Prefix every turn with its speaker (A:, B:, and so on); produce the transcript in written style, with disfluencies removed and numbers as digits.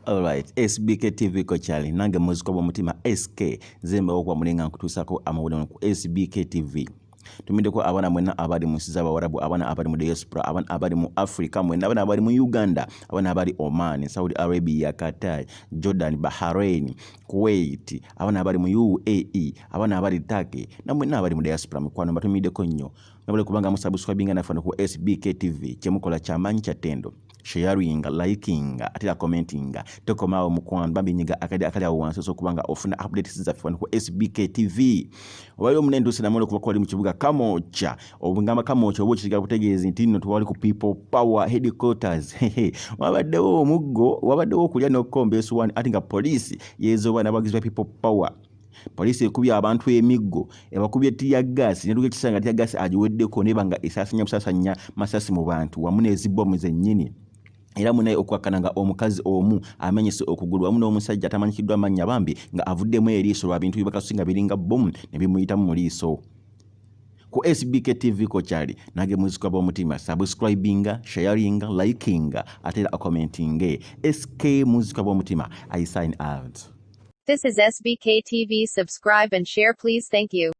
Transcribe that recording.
A: Alright, SBK TV ko chali nange muziko bw'omutima SK zembe okwa mulinga nkutusako amawulire ku SBK TV. Tumide ko abana mwenna abali mu nsi z'Abawarabu, abana abali mu diaspora, abana abali mu Africa, mwenna abana abali mu Uganda, abana abali Oman, Saudi Arabia, Qatar, Jordan, Bahrain, Kuwait, abana abali mu UAE, abana abali Turkey, na mwenna abali mu diaspora mukwano batumide ko nnyo. Nabale kubanga musubscribinga nafano ku SBK TV kyemukola kyamanyi kyatendo. Sharing, liking, atila commenting, tokomao mukwano bambinyiga akali awanso so kubanga ofuna updates za fano ku SBK TV. Obayo munendo sinamolo kuba kwali mu kibuga Kamocha, obungamba Kamocha obo kiga kutegeeza nti nno twali ku People Power headquarters. Wabaddewo omuggo, wabaddewo okulya n'okukombeeso wani ati nga police yeezoba n'abagizi ba People Power. Polisi ekubya abantu emiggo ebakubye tiya gas neruke kisanga tiya gas ajiweddeko nebanga esasanya busasanya masasi mu bantu wamu n'ezibbomu zennyini. Era munaye okwakananga omukazi omu amenyese okugulu wamu n'omusajja atamanyikiddwa amannya bambi nga avuddemu eriiso lwa bintu bibakasinga biringa bomu ne bimuyitamu mu liiso. Ku SBK TV ko kyali nage muzika bw'omutima subscribinga, sharinga, likinga atera commentinge. SK muzika bw'omutima. I sign out.
B: This is SBK TV. Subscribe and share please. Thank you.